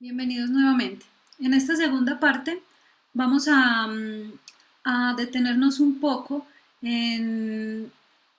Bienvenidos nuevamente. En esta segunda parte vamos a detenernos un poco en,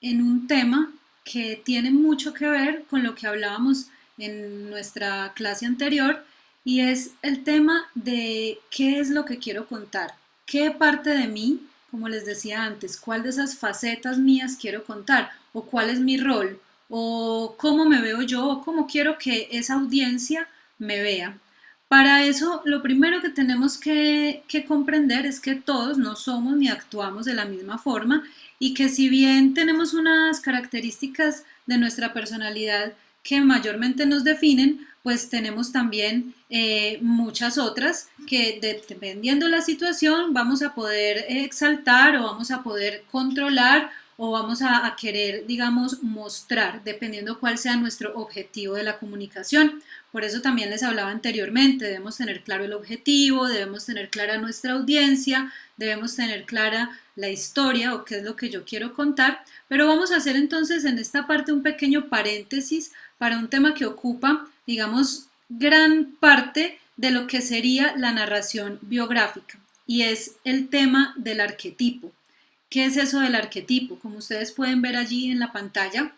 en un tema que tiene mucho que ver con lo que hablábamos en nuestra clase anterior y es el tema de qué es lo que quiero contar, qué parte de mí, como les decía antes, cuál de esas facetas mías quiero contar o cuál es mi rol o cómo me veo yo o cómo quiero que esa audiencia me vea. Para eso, lo primero que tenemos que comprender es que todos no somos ni actuamos de la misma forma y que si bien tenemos unas características de nuestra personalidad que mayormente nos definen, pues tenemos también muchas otras que dependiendo de la situación vamos a poder exaltar o vamos a poder controlar o vamos a querer, digamos, mostrar, dependiendo cuál sea nuestro objetivo de la comunicación. Por eso también les hablaba anteriormente, debemos tener claro el objetivo, debemos tener clara nuestra audiencia, debemos tener clara la historia o qué es lo que yo quiero contar, pero vamos a hacer entonces en esta parte un pequeño paréntesis para un tema que ocupa, digamos, gran parte de lo que sería la narración biográfica y es el tema del arquetipo. ¿Qué es eso del arquetipo? Como ustedes pueden ver allí en la pantalla,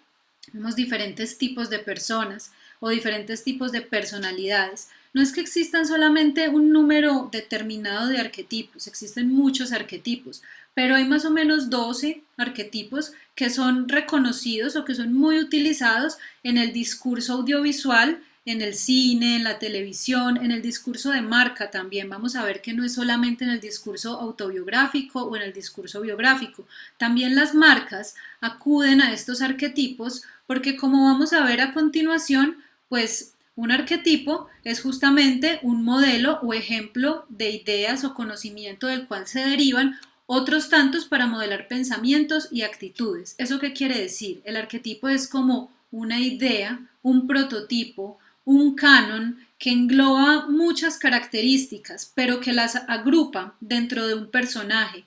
vemos diferentes tipos de personas o diferentes tipos de personalidades. No es que existan solamente un número determinado de arquetipos, existen muchos arquetipos, pero hay más o menos 12 arquetipos que son reconocidos o que son muy utilizados en el discurso audiovisual, en el cine, en la televisión, en el discurso de marca también. Vamos a ver que no es solamente en el discurso autobiográfico o en el discurso biográfico. También las marcas acuden a estos arquetipos porque como vamos a ver a continuación, pues un arquetipo es justamente un modelo o ejemplo de ideas o conocimiento del cual se derivan otros tantos para modelar pensamientos y actitudes. ¿Eso qué quiere decir? El arquetipo es como una idea, un prototipo, un canon que engloba muchas características, pero que las agrupa dentro de un personaje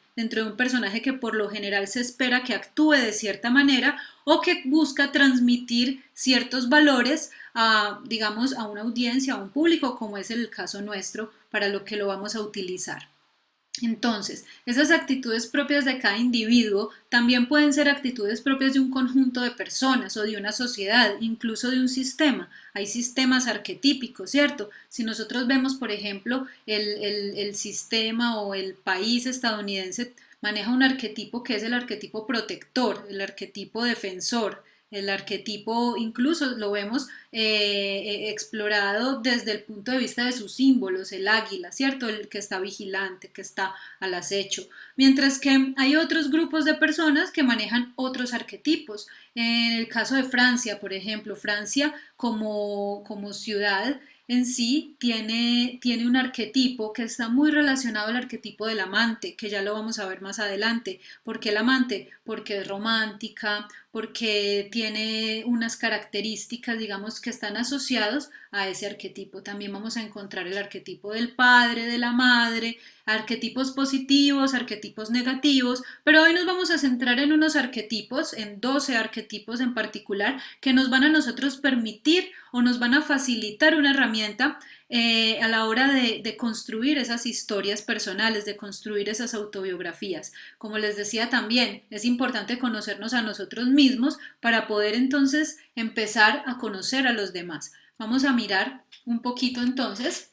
que por lo general se espera que actúe de cierta manera o que busca transmitir ciertos valores a, digamos, a una audiencia, a un público, como es el caso nuestro, para lo que lo vamos a utilizar. Entonces, esas actitudes propias de cada individuo también pueden ser actitudes propias de un conjunto de personas o de una sociedad, incluso de un sistema. Hay sistemas arquetípicos, ¿cierto? Si nosotros vemos, por ejemplo, el sistema o el país estadounidense maneja un arquetipo que es el arquetipo protector, el arquetipo defensor, el arquetipo incluso lo vemos explorado desde el punto de vista de sus símbolos, el águila, ¿cierto? El que está vigilante, que está al acecho. Mientras que hay otros grupos de personas que manejan otros arquetipos. En el caso de Francia, por ejemplo, Francia como ciudad en sí tiene un arquetipo que está muy relacionado al arquetipo del amante, que ya lo vamos a ver más adelante. ¿Por qué el amante? Porque es romántica, porque tiene unas características, digamos, que están asociados a ese arquetipo. También vamos a encontrar el arquetipo del padre, de la madre, arquetipos positivos, arquetipos negativos, pero hoy nos vamos a centrar en unos arquetipos, en 12 arquetipos en particular, que nos van a nosotros permitir o nos van a facilitar una herramienta a la hora de construir esas historias personales, de construir esas autobiografías. Como les decía también, es importante conocernos a nosotros mismos para poder entonces empezar a conocer a los demás. Vamos a mirar un poquito entonces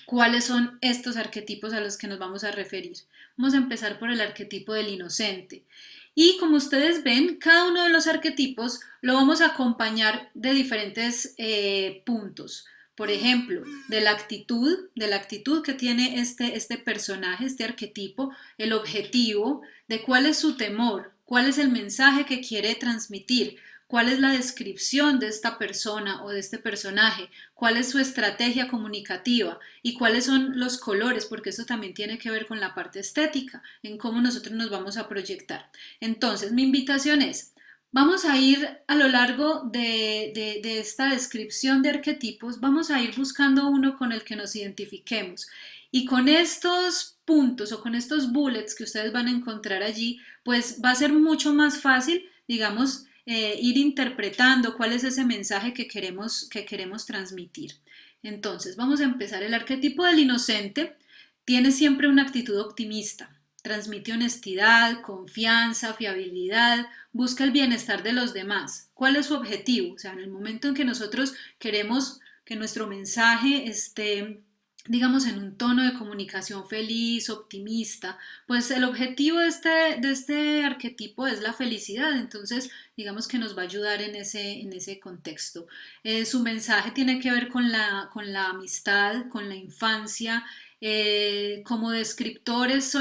cuáles son estos arquetipos a los que nos vamos a referir. Vamos a empezar por el arquetipo del inocente. Y como ustedes ven, cada uno de los arquetipos lo vamos a acompañar de diferentes puntos. Por ejemplo, de la actitud que tiene este personaje, este arquetipo, el objetivo, de cuál es su temor, cuál es el mensaje que quiere transmitir, cuál es la descripción de esta persona o de este personaje, cuál es su estrategia comunicativa y cuáles son los colores, porque eso también tiene que ver con la parte estética, en cómo nosotros nos vamos a proyectar. Entonces, mi invitación es, vamos a ir a lo largo de esta descripción de arquetipos, vamos a ir buscando uno con el que nos identifiquemos. Y con estos puntos o con estos bullets que ustedes van a encontrar allí, pues va a ser mucho más fácil, digamos, ir interpretando cuál es ese mensaje que queremos transmitir. Entonces, vamos a empezar. El arquetipo del inocente tiene siempre una actitud optimista. Transmite honestidad, confianza, fiabilidad, busca el bienestar de los demás. ¿Cuál es su objetivo? O sea, en el momento en que nosotros queremos que nuestro mensaje esté, digamos, en un tono de comunicación feliz, optimista, pues el objetivo de este arquetipo es la felicidad. Entonces, digamos que nos va a ayudar en ese contexto. Su mensaje tiene que ver con la amistad, con la infancia. Como descriptor es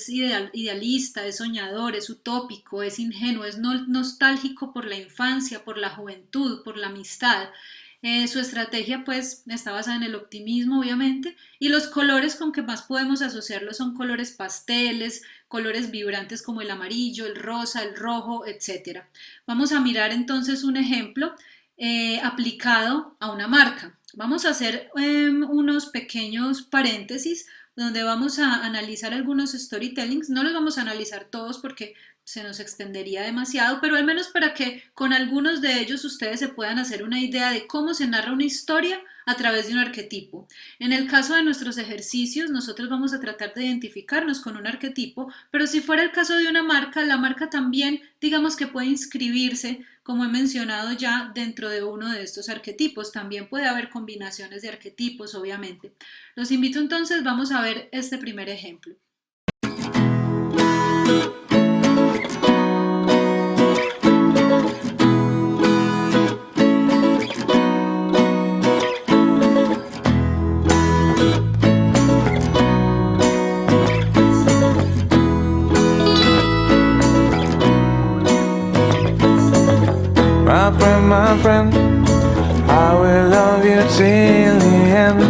idealista, es soñador, es utópico, es ingenuo, es nostálgico por la infancia, por la juventud, por la amistad. Su estrategia pues está basada en el optimismo obviamente, y los colores con que más podemos asociarlo son colores pasteles, colores vibrantes como el amarillo, el rosa, el rojo, etcétera. Vamos a mirar entonces un ejemplo aplicado a una marca. Vamos a hacer unos pequeños paréntesis donde vamos a analizar algunos storytellings. No los vamos a analizar todos porque se nos extendería demasiado, pero al menos para que con algunos de ellos ustedes se puedan hacer una idea de cómo se narra una historia a través de un arquetipo. En el caso de nuestros ejercicios, nosotros vamos a tratar de identificarnos con un arquetipo, pero si fuera el caso de una marca, la marca también, digamos que puede inscribirse, como he mencionado ya, dentro de uno de estos arquetipos. También puede haber combinaciones de arquetipos, obviamente. Los invito entonces, vamos a ver este primer ejemplo. My friend, I will love you till the end.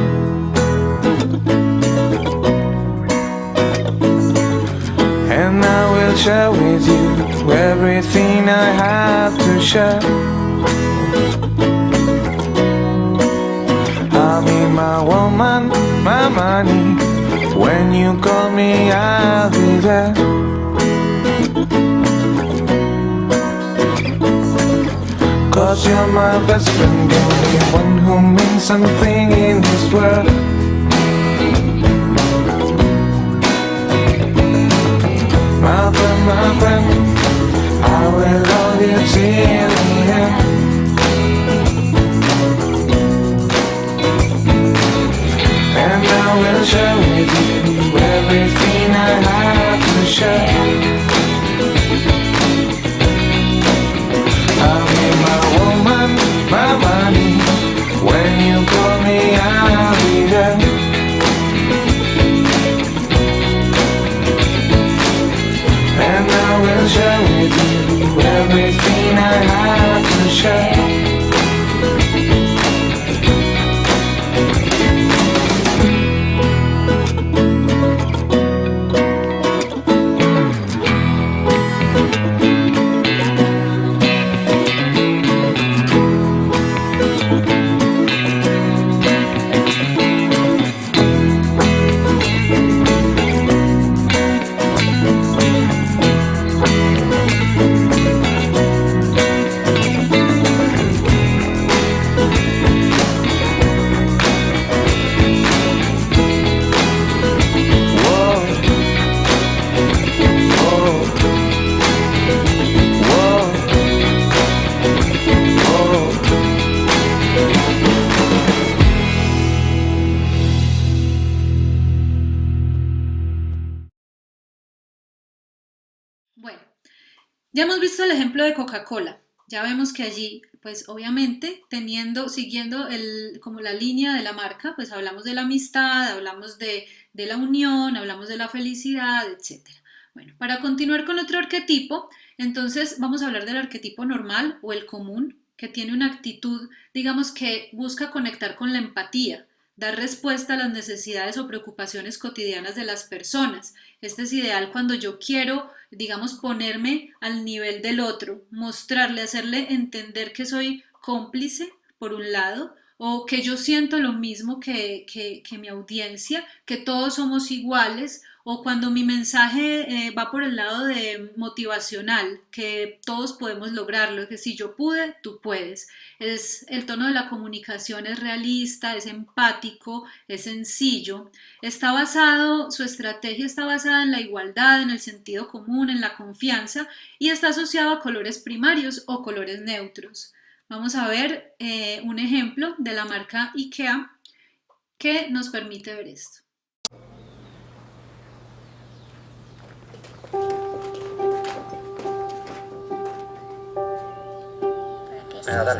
And I will share with you everything I have to share. I'll be my woman, my money. When you call me, I'll be there. Cause you're my best friend, the only one who means something in this world. My friend, I will love you till the end. And I will share with you everything I have to share. My money, when you call me, I'll be there. And I will share with you everything I have to share. Bueno, ya hemos visto el ejemplo de Coca-Cola. Ya vemos que allí, pues obviamente, siguiendo como la línea de la marca, pues hablamos de la amistad, hablamos de la unión, hablamos de la felicidad, etcétera. Bueno, para continuar con otro arquetipo, entonces vamos a hablar del arquetipo normal o el común, que tiene una actitud, digamos, que busca conectar con la empatía, dar respuesta a las necesidades o preocupaciones cotidianas de las personas. Este es ideal cuando yo quiero, digamos, ponerme al nivel del otro, mostrarle, hacerle entender que soy cómplice, por un lado, o que yo siento lo mismo que mi audiencia, que todos somos iguales, o cuando mi mensaje va por el lado de motivacional, que todos podemos lograrlo, que si yo pude, tú puedes. El tono de la comunicación es realista, es empático, es sencillo. Su estrategia está basada en la igualdad, en el sentido común, en la confianza y está asociado a colores primarios o colores neutros. Vamos a ver un ejemplo de la marca IKEA que nos permite ver esto.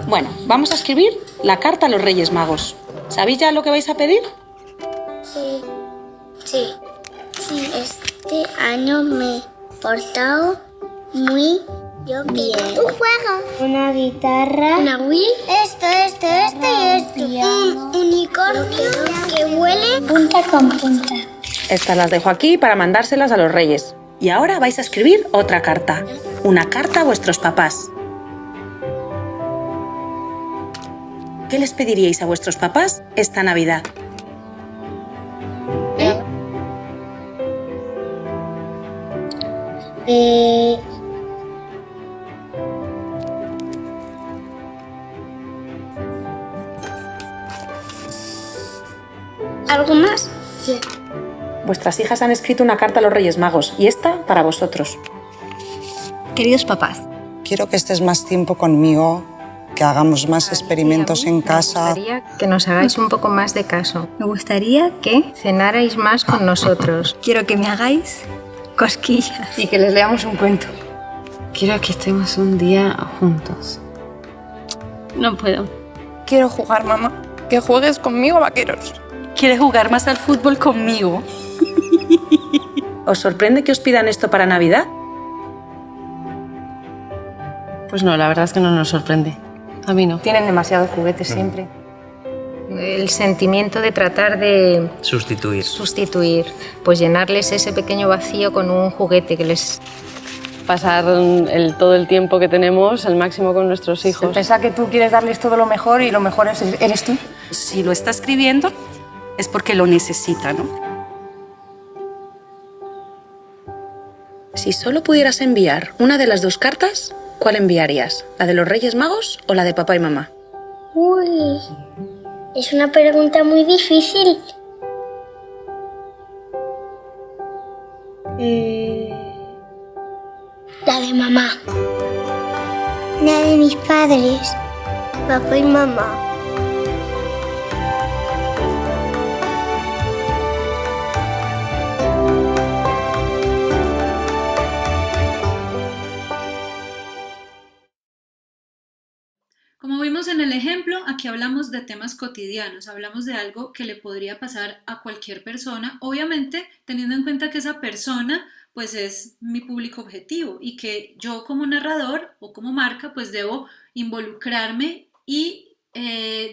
Bueno, vamos a escribir la carta a los Reyes Magos. ¿Sabéis ya lo que vais a pedir? Sí. Este año me he portado muy bien. Un juego. Una guitarra. Una Wii. Esto y esto. Un unicornio que huele punta con punta. Estas las dejo aquí para mandárselas a los Reyes. Y ahora vais a escribir otra carta. Una carta a vuestros papás. ¿Qué les pediríais a vuestros papás esta Navidad? ¿Algo más? Sí. Vuestras hijas han escrito una carta a los Reyes Magos y esta para vosotros. Queridos papás, quiero que estés más tiempo conmigo, que hagamos más experimentos en casa. Me gustaría que nos hagáis un poco más de caso. me gustaría que Cenarais más con nosotros. quiero que me hagáis cosquillas. Y que les leamos un cuento. Quiero que estemos un día juntos. No puedo. Quiero jugar, mamá. Que juegues conmigo, vaqueros. ¿Quieres jugar más al fútbol conmigo? ¿Os sorprende que os pidan esto para Navidad? Pues no, la verdad es que no nos sorprende. A mí no. Tienen demasiados juguetes siempre. El sentimiento de tratar de sustituir, pues llenarles ese pequeño vacío con un juguete que les... Pasar todo el tiempo que tenemos al máximo con nuestros hijos. Pensar que tú quieres darles todo lo mejor y lo mejor eres tú. Si lo está escribiendo es porque lo necesita, ¿no? Si solo pudieras enviar una de las dos cartas, ¿cuál enviarías? ¿La de los Reyes Magos o la de papá y mamá? Uy, es una pregunta muy difícil. La de mamá. La de mis padres. Papá y mamá. Como vimos en el ejemplo, aquí hablamos de temas cotidianos, hablamos de algo que le podría pasar a cualquier persona, obviamente teniendo en cuenta que esa persona pues es mi público objetivo y que yo como narrador o como marca pues debo involucrarme y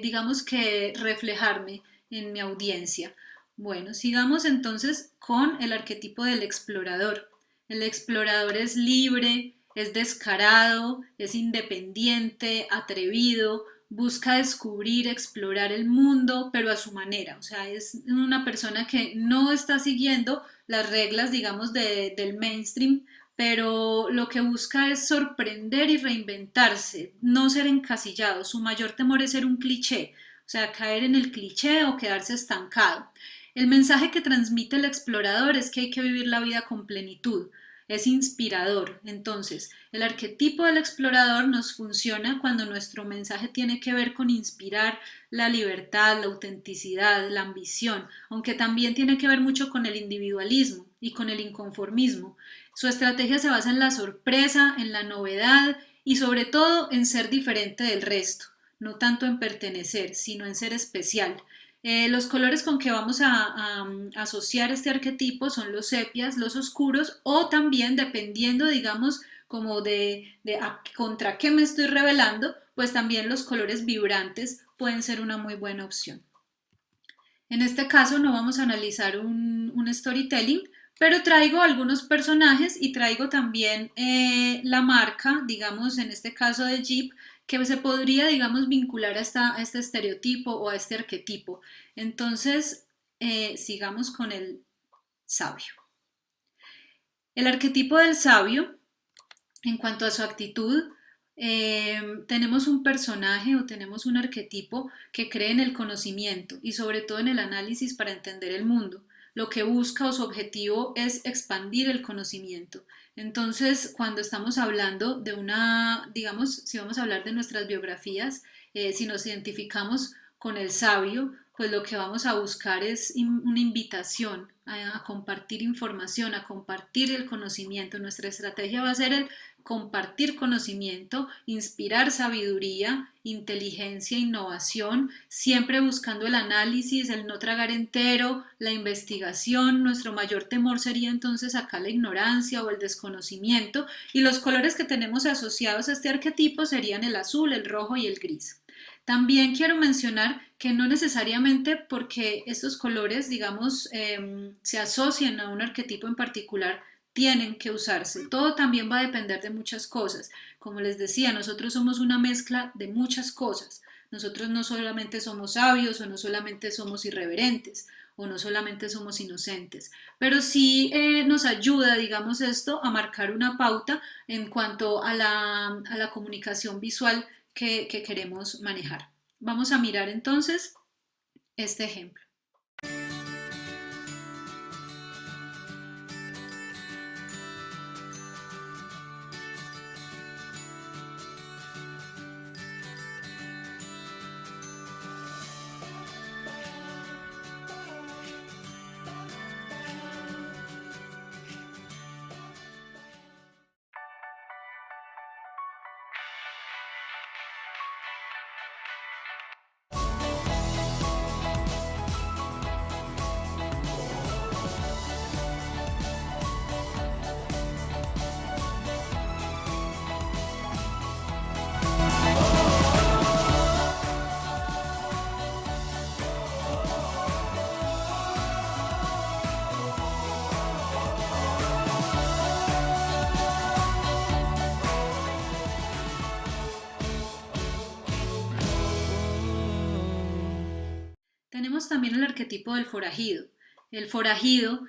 digamos que reflejarme en mi audiencia. Bueno, sigamos entonces con el arquetipo del explorador. El explorador es libre, es descarado, es independiente, atrevido, busca descubrir, explorar el mundo, pero a su manera. O sea, es una persona que no está siguiendo las reglas, digamos, del mainstream, pero lo que busca es sorprender y reinventarse, no ser encasillado. Su mayor temor es ser un cliché, o sea, caer en el cliché o quedarse estancado. El mensaje que transmite el explorador es que hay que vivir la vida con plenitud. Es inspirador. Entonces, el arquetipo del explorador nos funciona cuando nuestro mensaje tiene que ver con inspirar la libertad, la autenticidad, la ambición, aunque también tiene que ver mucho con el individualismo y con el inconformismo. Su estrategia se basa en la sorpresa, en la novedad y sobre todo en ser diferente del resto, no tanto en pertenecer, sino en ser especial. Los colores con que vamos a asociar este arquetipo son los sepias, los oscuros o también dependiendo, digamos, como contra qué me estoy rebelando, pues también los colores vibrantes pueden ser una muy buena opción. En este caso no vamos a analizar un storytelling, pero traigo algunos personajes y traigo también la marca, digamos en este caso de Jeep, que se podría, digamos, vincular a este estereotipo o a este arquetipo. Entonces, sigamos con el sabio. El arquetipo del sabio, en cuanto a su actitud, tenemos un personaje o tenemos un arquetipo que cree en el conocimiento y sobre todo en el análisis para entender el mundo. Lo que busca o su objetivo es expandir el conocimiento. Entonces, cuando estamos hablando de digamos, si vamos a hablar de nuestras biografías, si nos identificamos con el sabio, pues lo que vamos a buscar es una invitación a compartir información, a compartir el conocimiento. Nuestra estrategia va a ser el compartir conocimiento, inspirar sabiduría, inteligencia, innovación, siempre buscando el análisis, el no tragar entero, la investigación. Nuestro mayor temor sería entonces acá la ignorancia o el desconocimiento, y los colores que tenemos asociados a este arquetipo serían el azul, el rojo y el gris. También quiero mencionar que no necesariamente porque estos colores, digamos, se asocian a un arquetipo en particular, tienen que usarse. Todo también va a depender de muchas cosas. Como les decía, nosotros somos una mezcla de muchas cosas. Nosotros no solamente somos sabios o no solamente somos irreverentes o no solamente somos inocentes, pero sí nos ayuda, digamos, esto a marcar una pauta en cuanto a la comunicación visual que queremos manejar. Vamos a mirar entonces este ejemplo. Tenemos también el arquetipo del forajido. El forajido,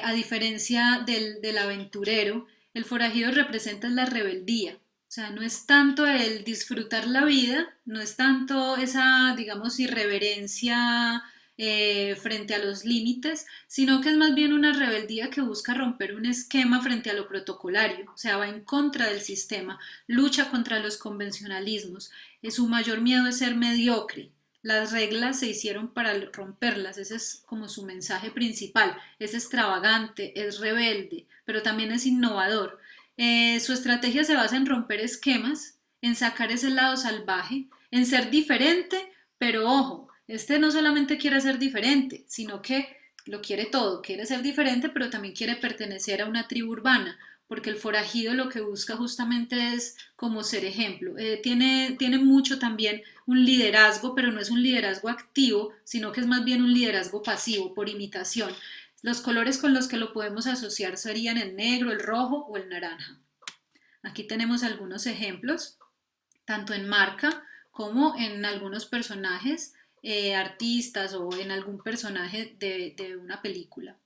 a diferencia del aventurero, el forajido representa la rebeldía. O sea, no es tanto el disfrutar la vida, no es tanto esa, digamos, irreverencia frente a los límites, sino que es más bien una rebeldía que busca romper un esquema frente a lo protocolario. O sea, va en contra del sistema, lucha contra los convencionalismos. Su mayor miedo es ser mediocre. Las reglas se hicieron para romperlas, ese es como su mensaje principal. Es extravagante, es rebelde, pero también es innovador. Su estrategia se basa en romper esquemas, en sacar ese lado salvaje, en ser diferente, pero ojo, este no solamente quiere ser diferente, sino que lo quiere todo, quiere ser diferente, pero también quiere pertenecer a una tribu urbana, porque el forajido lo que busca justamente es como ser ejemplo. Tiene mucho también un liderazgo, pero no es un liderazgo activo, sino que es más bien un liderazgo pasivo, por imitación. Los colores con los que lo podemos asociar serían el negro, el rojo o el naranja. Aquí tenemos algunos ejemplos, tanto en marca como en algunos personajes, artistas o en algún personaje de una película.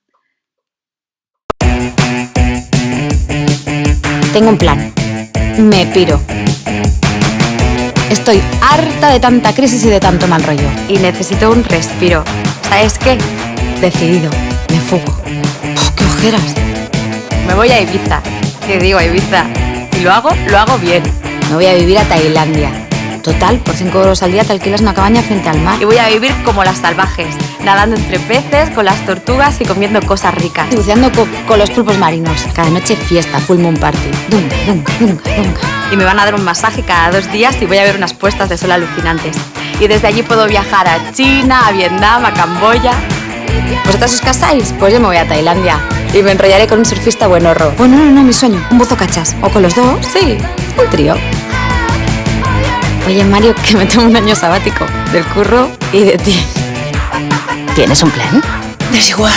Tengo un plan. Me piro. Estoy harta de tanta crisis y de tanto mal rollo. Y necesito un respiro. ¿Sabes qué? Decidido. Me fugo. ¡Oh, qué ojeras! Me voy a Ibiza. ¿Qué digo, Ibiza? Si lo hago bien. Me voy a vivir a Tailandia. Total, por 5 euros al día te alquilas una cabaña frente al mar. Y voy a vivir como las salvajes, nadando entre peces, con las tortugas y comiendo cosas ricas. Y buceando con los pulpos marinos. Cada noche fiesta, full moon party. Dunga, dunga, dunga, dunga. Y me van a dar un masaje cada 2 días y voy a ver unas puestas de sol alucinantes. Y desde allí puedo viajar a China, a Vietnam, a Camboya. ¿Vosotras os casáis? Pues yo me voy a Tailandia. Y me enrollaré con un surfista buenorro. Bueno, no, mi sueño. Un buzo cachas. O con los dos. Sí, un trío. Oye, Mario, que me tomo un año sabático. Del curro y de ti. ¿Tienes un plan? Desigual.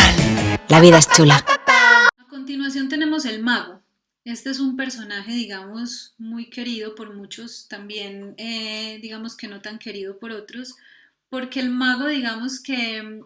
La vida es chula. A continuación tenemos el mago. Este es un personaje, digamos, muy querido por muchos, también digamos que no tan querido por otros, porque el mago, digamos que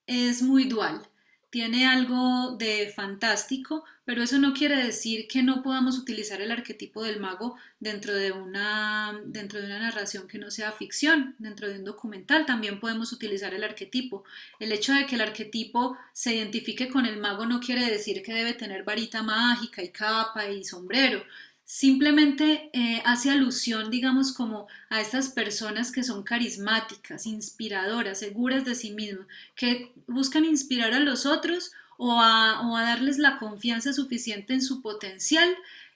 es muy dual, tiene algo de fantástico, pero eso no quiere decir que no podamos utilizar el arquetipo del mago dentro de una narración que no sea ficción, dentro de un documental también podemos utilizar el arquetipo. El hecho de que el arquetipo se identifique con el mago no quiere decir que debe tener varita mágica y capa y sombrero. Simplemente hace alusión, digamos, como a estas personas que son carismáticas, inspiradoras, seguras de sí mismas, que buscan inspirar a los otros o a darles la confianza suficiente en su potencial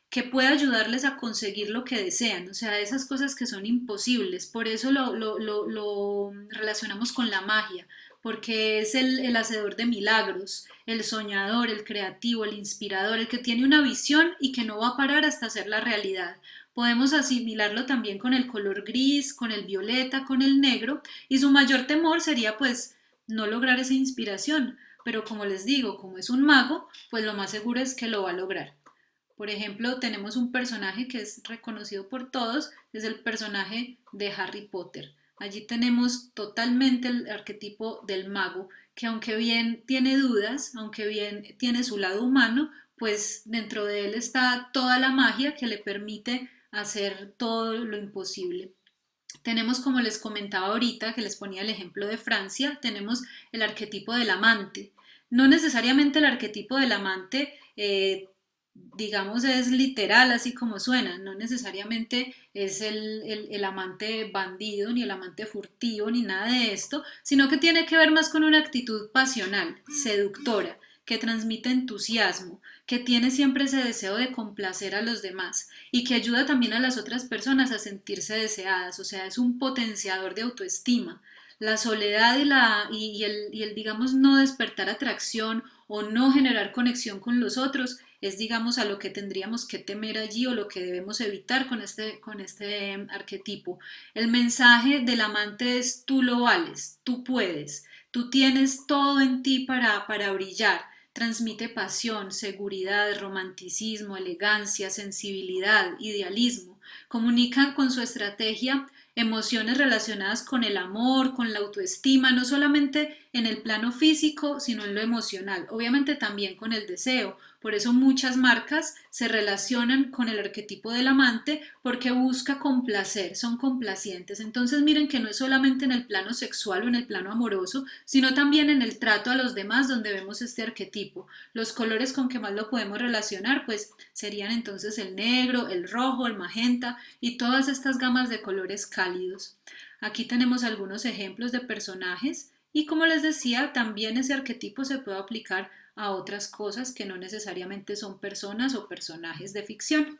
que puede ayudarles a conseguir lo que desean, o sea, esas cosas que son imposibles. Por eso lo relacionamos con la magia, porque es el hacedor de milagros, el soñador, el creativo, el inspirador, el que tiene una visión y que no va a parar hasta hacerla realidad. Podemos asimilarlo también con el color gris, con el violeta, con el negro, y su mayor temor sería pues no lograr esa inspiración, pero como les digo, como es un mago, pues lo más seguro es que lo va a lograr. Por ejemplo, tenemos un personaje que es reconocido por todos, es el personaje de Harry Potter. Allí tenemos totalmente el arquetipo del mago, que aunque bien tiene dudas, aunque bien tiene su lado humano, pues dentro de él está toda la magia que le permite hacer todo lo imposible. Tenemos, como les comentaba ahorita, que les ponía el ejemplo de Francia, tenemos el arquetipo del amante. No necesariamente el arquetipo del amante digamos, es literal, así como suena, no necesariamente es el amante bandido, ni el amante furtivo, ni nada de esto, sino que tiene que ver más con una actitud pasional, seductora, que transmite entusiasmo, que tiene siempre ese deseo de complacer a los demás y que ayuda también a las otras personas a sentirse deseadas, o sea, es un potenciador de autoestima. La soledad y el, digamos, no despertar atracción o no generar conexión con los otros es, digamos, a lo que tendríamos que temer allí o lo que debemos evitar con este arquetipo. El mensaje del amante es: tú lo vales, tú puedes, tú tienes todo en ti para brillar. Transmite pasión, seguridad, romanticismo, elegancia, sensibilidad, idealismo. Comunica con su estrategia emociones relacionadas con el amor, con la autoestima, no solamente en el plano físico, sino en lo emocional, obviamente también con el deseo. Por eso muchas marcas se relacionan con el arquetipo del amante porque busca complacer, son complacientes. Entonces miren que no es solamente en el plano sexual o en el plano amoroso, sino también en el trato a los demás donde vemos este arquetipo. Los colores con que más lo podemos relacionar pues serían entonces el negro, el rojo, el magenta y todas estas gamas de colores cálidos. Aquí tenemos algunos ejemplos de personajes y, como les decía, también ese arquetipo se puede aplicar a otras cosas que no necesariamente son personas o personajes de ficción.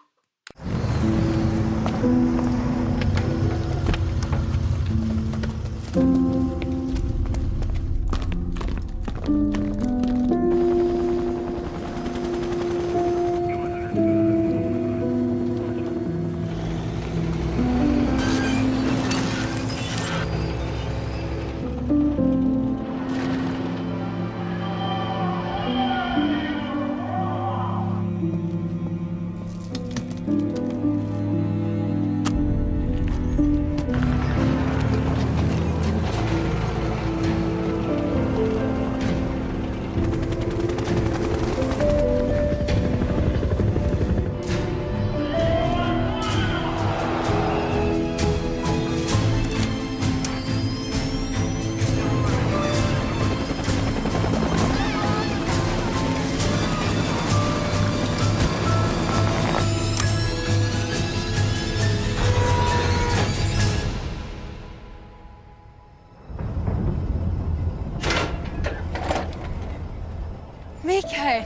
Mike!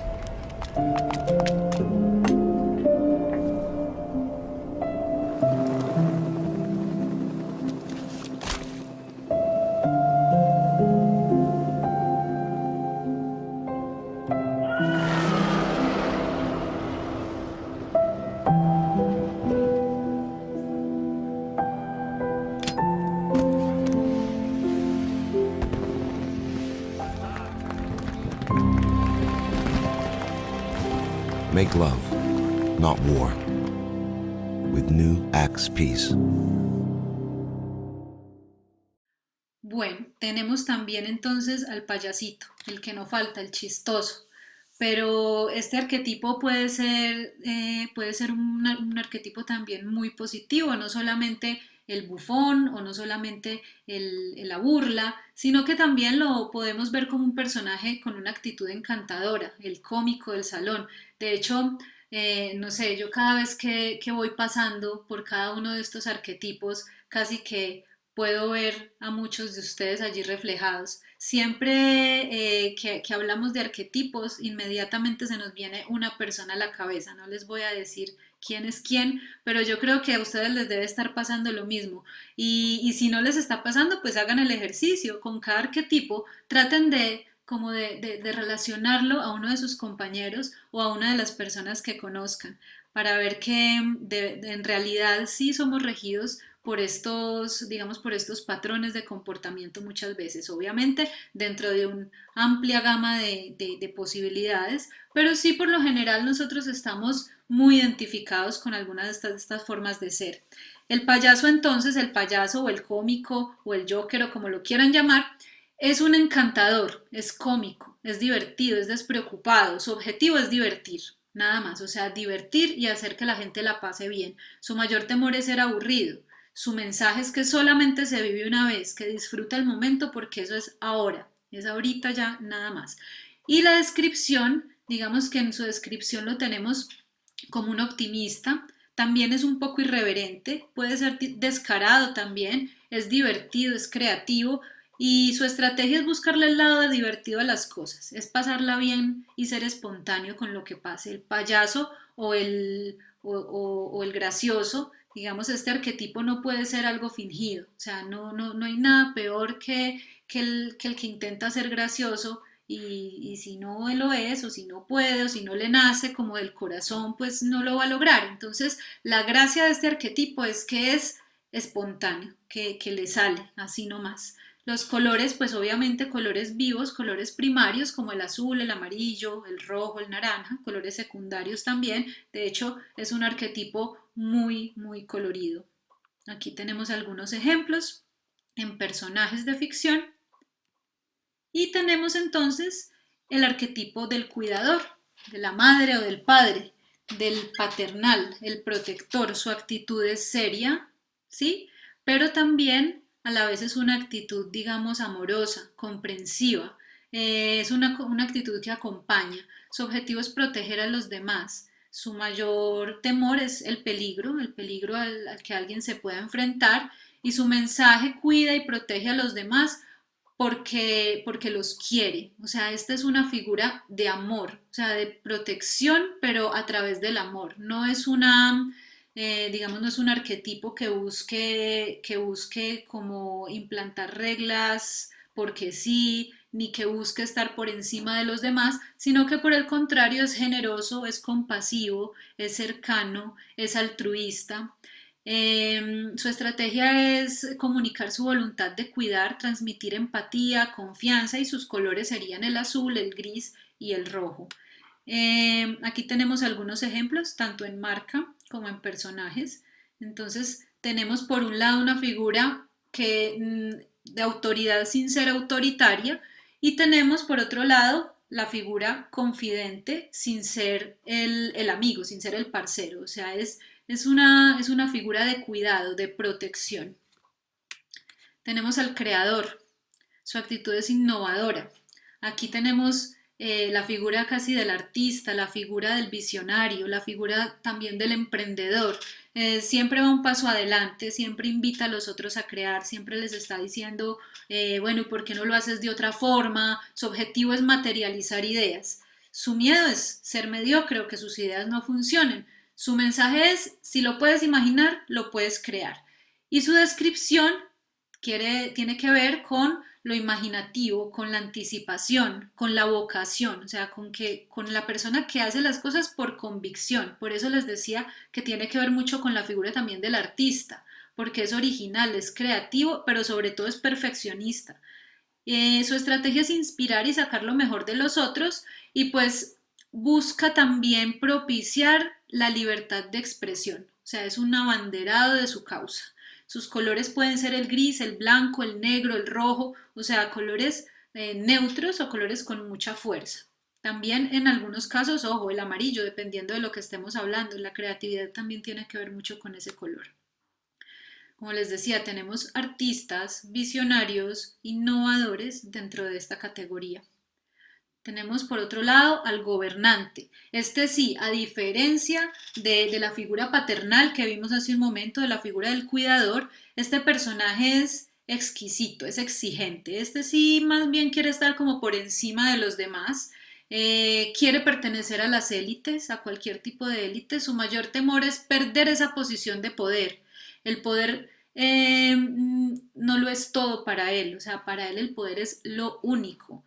Make love. not war. With new Axe Peace. Bueno, tenemos también entonces al payasito, el que no falta, el chistoso. Pero este arquetipo puede ser un arquetipo también muy positivo, no solamente el bufón o no solamente la burla, sino que también lo podemos ver como un personaje con una actitud encantadora, el cómico del salón. De hecho, no sé, yo cada vez que voy pasando por cada uno de estos arquetipos, casi que puedo ver a muchos de ustedes allí reflejados. Siempre que hablamos de arquetipos, inmediatamente se nos viene una persona a la cabeza. No les voy a decir quién es quién, pero yo creo que a ustedes les debe estar pasando lo mismo. Y si no les está pasando, pues hagan el ejercicio. Con cada arquetipo traten de relacionarlo a uno de sus compañeros o a una de las personas que conozcan para ver que en realidad sí somos regidos por estos, digamos, por estos patrones de comportamiento muchas veces, obviamente dentro de una amplia gama de posibilidades, pero sí por lo general nosotros estamos muy identificados con algunas de estas formas de ser. El payaso entonces, el payaso o el cómico o el joker o como lo quieran llamar, es un encantador, es cómico, es divertido, es despreocupado, su objetivo es divertir. Nada más, o sea, divertir y hacer que la gente la pase bien. Su mayor temor es ser aburrido. Su mensaje es que solamente se vive una vez, que disfruta el momento porque eso es ahora, es ahorita ya nada más. Y la descripción, digamos que en su descripción lo tenemos como un optimista, también es un poco irreverente, puede ser descarado también, es divertido, es creativo y su estrategia es buscarle el lado divertido a las cosas, es pasarla bien y ser espontáneo con lo que pase. El payaso o el gracioso, digamos, este arquetipo no puede ser algo fingido, o sea, no hay nada peor que el que intenta ser gracioso y si no lo es o si no puede o si no le nace como del corazón, pues no lo va a lograr. Entonces, la gracia de este arquetipo es que es espontáneo, que le sale así nomás. Los colores, pues obviamente colores vivos, colores primarios como el azul, el amarillo, el rojo, el naranja, colores secundarios también. De hecho, es un arquetipo muy, muy colorido. Aquí tenemos algunos ejemplos en personajes de ficción. Y tenemos entonces el arquetipo del cuidador, de la madre o del padre, del paternal, el protector. Su actitud es seria, ¿sí? Pero también a la vez es una actitud, digamos, amorosa, comprensiva. Es una actitud que acompaña. Su objetivo es proteger a los demás. Su mayor temor es el peligro al que alguien se pueda enfrentar. Y su mensaje cuida y protege a los demás porque los quiere. O sea, esta es una figura de amor, o sea, de protección, pero a través del amor. No es digamos, no es un arquetipo que busque como implantar reglas porque sí, ni que busque estar por encima de los demás, sino que por el contrario es generoso, es compasivo, es cercano, es altruista. Su estrategia es comunicar su voluntad de cuidar, transmitir empatía, confianza y sus colores serían el azul, el gris y el rojo. Aquí tenemos algunos ejemplos, tanto en marca como en personajes. Entonces tenemos por un lado una figura de autoridad sin ser autoritaria y tenemos por otro lado la figura confidente sin ser el amigo, sin ser el parcero. O sea, es una figura de cuidado, de protección. Tenemos al creador, su actitud es innovadora. Aquí tenemos la figura casi del artista, la figura del visionario, la figura también del emprendedor. Siempre va un paso adelante, siempre invita a los otros a crear, siempre les está diciendo, bueno, ¿y por qué no lo haces de otra forma? Su objetivo es materializar ideas. Su miedo es ser mediocre o que sus ideas no funcionen. Su mensaje es, si lo puedes imaginar, lo puedes crear. Y su descripción tiene que ver con lo imaginativo, con la anticipación, con la vocación, o sea, con la persona que hace las cosas por convicción. Por eso les decía que tiene que ver mucho con la figura también del artista, porque es original, es creativo, pero sobre todo es perfeccionista. Su estrategia es inspirar y sacar lo mejor de los otros y pues busca también propiciar la libertad de expresión, o sea, es un abanderado de su causa. Sus colores pueden ser el gris, el blanco, el negro, el rojo, o sea, colores neutros o colores con mucha fuerza. También en algunos casos, ojo, el amarillo, dependiendo de lo que estemos hablando, la creatividad también tiene que ver mucho con ese color. Como les decía, tenemos artistas, visionarios, innovadores dentro de esta categoría. Tenemos por otro lado al gobernante. Este sí, a diferencia de la figura paternal que vimos hace un momento, de la figura del cuidador, este personaje es exquisito, es exigente. Este sí más bien quiere estar como por encima de los demás. Quiere pertenecer a las élites, a cualquier tipo de élite. Su mayor temor es perder esa posición de poder. El poder no lo es todo para él, o sea, para él el poder es lo único.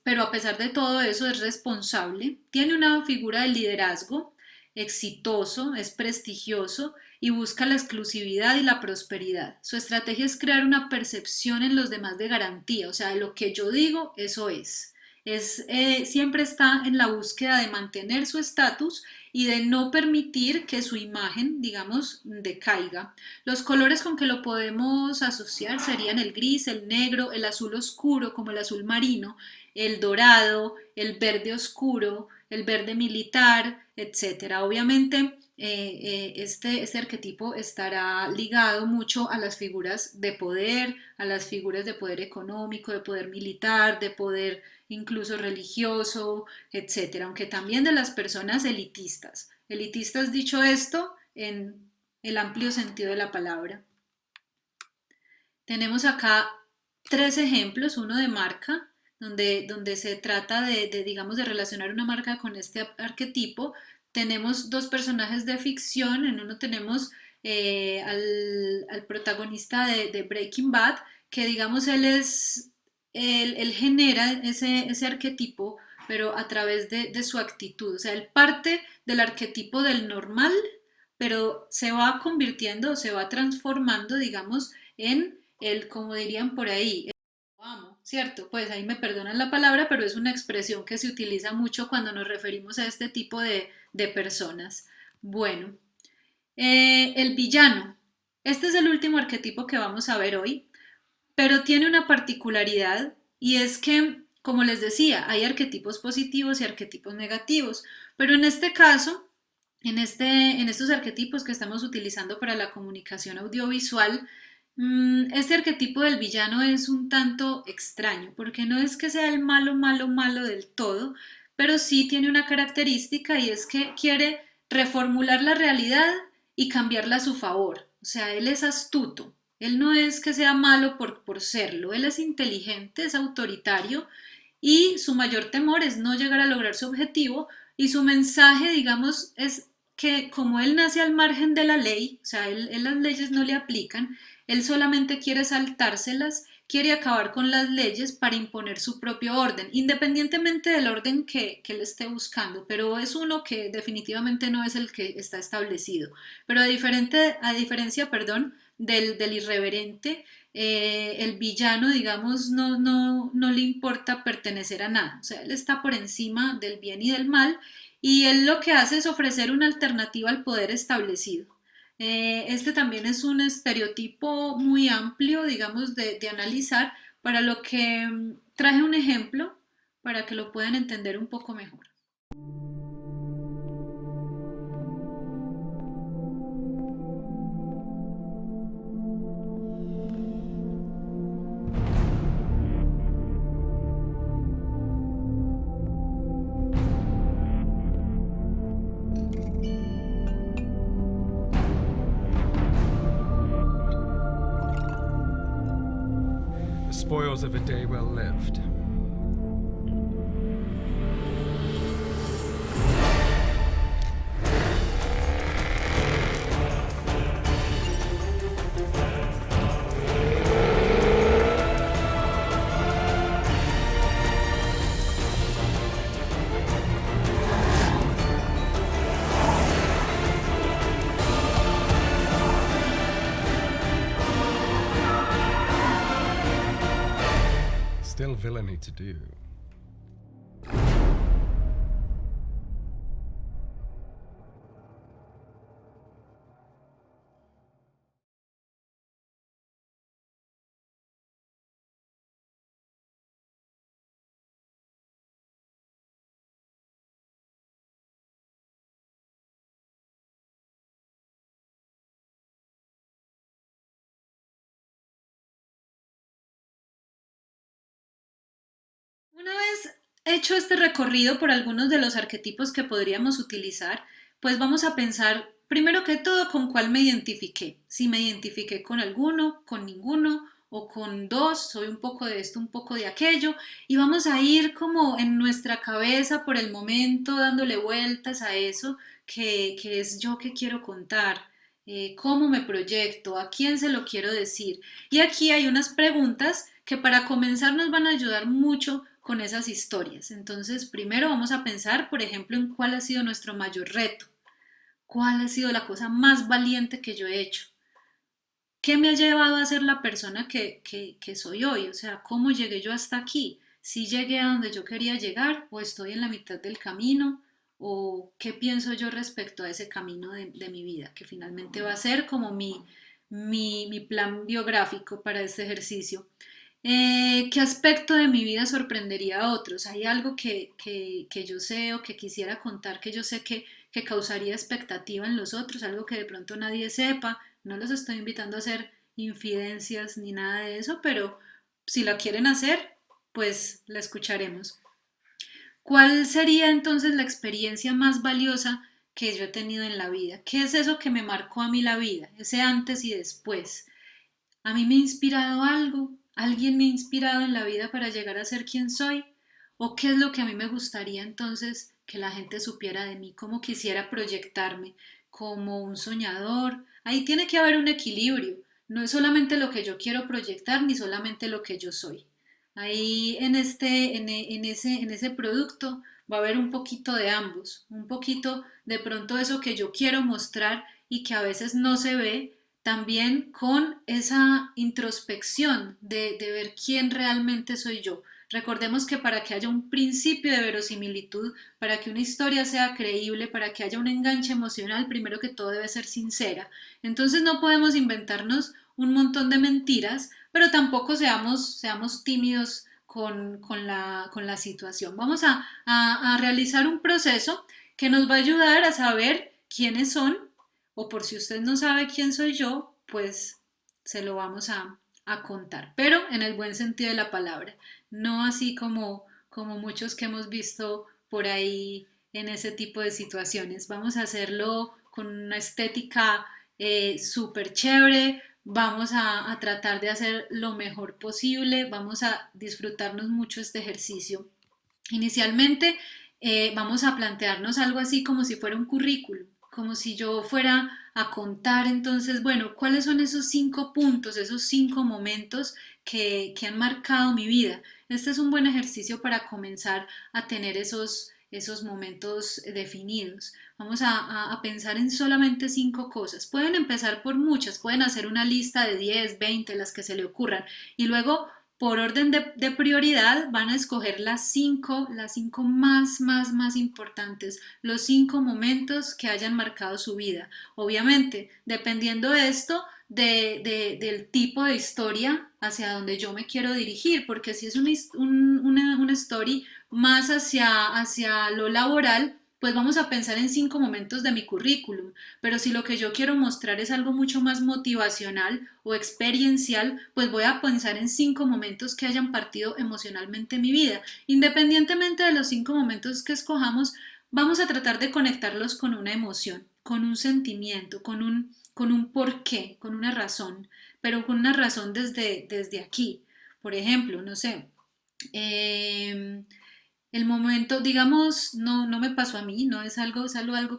Pero a pesar de todo eso es responsable, tiene una figura de liderazgo, exitoso, es prestigioso y busca la exclusividad y la prosperidad. Su estrategia es crear una percepción en los demás de garantía, o sea, lo que yo digo, eso es. Siempre está en la búsqueda de mantener su estatus y de no permitir que su imagen, digamos, decaiga. Los colores con que lo podemos asociar serían el gris, el negro, el azul oscuro como el azul marino, el dorado, el verde oscuro, el verde militar, etc. Obviamente este arquetipo estará ligado mucho a las figuras de poder, a las figuras de poder económico, de poder militar, de poder incluso religioso, etcétera, aunque también de las personas elitistas. Elitistas dicho esto en el amplio sentido de la palabra. Tenemos acá 3 ejemplos, uno de marca, donde se trata digamos, de relacionar una marca con este arquetipo. Tenemos 2 personajes de ficción, en uno tenemos al protagonista de Breaking Bad, que digamos él genera ese arquetipo, pero a través de su actitud, o sea, él parte del arquetipo del normal, pero se va convirtiendo, se va transformando, digamos, en el, como dirían por ahí, el amo, ¿cierto? Pues ahí me perdonan la palabra, pero es una expresión que se utiliza mucho cuando nos referimos a este tipo de personas. Bueno, el villano. Este es el último arquetipo que vamos a ver hoy, pero tiene una particularidad y es que, como les decía, hay arquetipos positivos y arquetipos negativos, pero en este caso, en estos arquetipos que estamos utilizando para la comunicación audiovisual, este arquetipo del villano es un tanto extraño, porque no es que sea el malo, malo, malo del todo, pero sí tiene una característica y es que quiere reformular la realidad y cambiarla a su favor. O sea, él es astuto. Él no es que sea malo por serlo, él es inteligente, es autoritario y su mayor temor es no llegar a lograr su objetivo y su mensaje, digamos, es que como él nace al margen de la ley, o sea, él las leyes no le aplican, él solamente quiere saltárselas, quiere acabar con las leyes para imponer su propio orden, independientemente del orden que él esté buscando, pero es uno que definitivamente no es el que está establecido. Pero a diferencia, del irreverente, el villano, digamos, no le importa pertenecer a nada, o sea, él está por encima del bien y del mal y él lo que hace es ofrecer una alternativa al poder establecido. Este también es un estereotipo muy amplio, digamos, de analizar, para lo que traje un ejemplo para que lo puedan entender un poco mejor. Spoils of a day well lived. Still villainy to do. Una vez hecho este recorrido por algunos de los arquetipos que podríamos utilizar, pues vamos a pensar primero que todo con cuál me identifiqué. Si me identifiqué con alguno, con ninguno o con dos, soy un poco de esto, un poco de aquello, y vamos a ir como en nuestra cabeza por el momento dándole vueltas a eso que es yo que quiero contar, cómo me proyecto, a quién se lo quiero decir. Y aquí hay unas preguntas que para comenzar nos van a ayudar mucho con esas historias. Entonces, primero vamos a pensar, por ejemplo, en cuál ha sido nuestro mayor reto, cuál ha sido la cosa más valiente que yo he hecho, qué me ha llevado a ser la persona que soy hoy, o sea, cómo llegué yo hasta aquí, si llegué a donde yo quería llegar o estoy en la mitad del camino o qué pienso yo respecto a ese camino de mi vida, que finalmente va a ser como mi plan biográfico para este ejercicio. ¿Qué aspecto de mi vida sorprendería a otros? ¿Hay algo que yo sé o que quisiera contar que yo sé que causaría expectativa en los otros? Algo que de pronto nadie sepa. No los estoy invitando a hacer infidencias ni nada de eso, pero si la quieren hacer, pues la escucharemos. ¿Cuál sería entonces la experiencia más valiosa que yo he tenido en la vida? ¿Qué es eso que me marcó a mí la vida? Ese antes y después. ¿A mí me ha inspirado algo? ¿Alguien me ha inspirado en la vida para llegar a ser quien soy? ¿O qué es lo que a mí me gustaría entonces que la gente supiera de mí? ¿Cómo quisiera proyectarme? ¿Como un soñador? Ahí tiene que haber un equilibrio. No es solamente lo que yo quiero proyectar ni solamente lo que yo soy. Ahí en ese producto va a haber un poquito de ambos, un poquito de pronto eso que yo quiero mostrar y que a veces no se ve, también con esa introspección de ver quién realmente soy yo. Recordemos que para que haya un principio de verosimilitud, para que una historia sea creíble, para que haya un enganche emocional, primero que todo debe ser sincera. Entonces no podemos inventarnos un montón de mentiras, pero tampoco seamos tímidos con la situación. Vamos a realizar un proceso que nos va a ayudar a saber quiénes son, o por si usted no sabe quién soy yo, pues se lo vamos a contar, pero en el buen sentido de la palabra, no así como muchos que hemos visto por ahí en ese tipo de situaciones. Vamos a hacerlo con una estética súper chévere, vamos a tratar de hacer lo mejor posible, vamos a disfrutarnos mucho este ejercicio. Inicialmente vamos a plantearnos algo así como si fuera un currículum, como si yo fuera a contar entonces, bueno, ¿cuáles son esos 5 puntos, esos 5 momentos que han marcado mi vida? Este es un buen ejercicio para comenzar a tener esos momentos definidos. Vamos a pensar en solamente 5 cosas. Pueden empezar por muchas, pueden hacer una lista de 10, 20, las que se le ocurran, y luego por orden de prioridad van a escoger las cinco más importantes, los 5 momentos que hayan marcado su vida. Obviamente, dependiendo de esto, del tipo de historia hacia donde yo me quiero dirigir, porque si es una story más hacia lo laboral, pues vamos a pensar en 5 momentos de mi currículum, pero si lo que yo quiero mostrar es algo mucho más motivacional o experiencial, pues voy a pensar en 5 momentos que hayan partido emocionalmente en mi vida. Independientemente de los 5 momentos que escojamos, vamos a tratar de conectarlos con una emoción, con un sentimiento, con un porqué, con una razón, pero con una razón desde aquí. Por ejemplo, no sé, el momento, digamos, no me pasó a mí, no es algo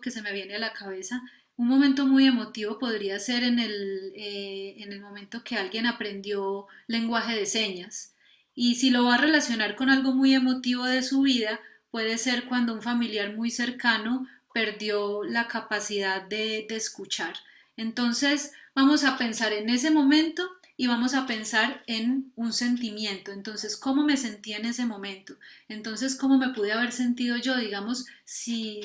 que se me viene a la cabeza. Un momento muy emotivo podría ser en el momento que alguien aprendió lenguaje de señas. Y si lo va a relacionar con algo muy emotivo de su vida, puede ser cuando un familiar muy cercano perdió la capacidad de escuchar. Entonces, vamos a pensar en ese momento y vamos a pensar en un sentimiento. Entonces, ¿cómo me sentí en ese momento? Entonces, ¿cómo me pude haber sentido yo? Digamos, si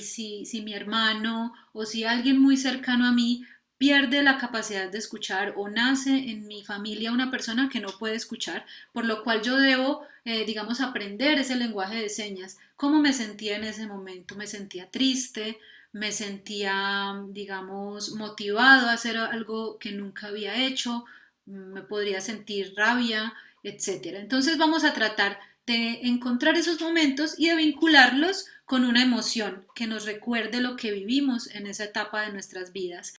mi hermano o si alguien muy cercano a mí pierde la capacidad de escuchar o nace en mi familia una persona que no puede escuchar, por lo cual yo debo, digamos, aprender ese lenguaje de señas. ¿Cómo me sentía en ese momento? Me sentía triste, me sentía, digamos, motivado a hacer algo que nunca había hecho, me podría sentir rabia, etcétera. Entonces vamos a tratar de encontrar esos momentos y de vincularlos con una emoción que nos recuerde lo que vivimos en esa etapa de nuestras vidas.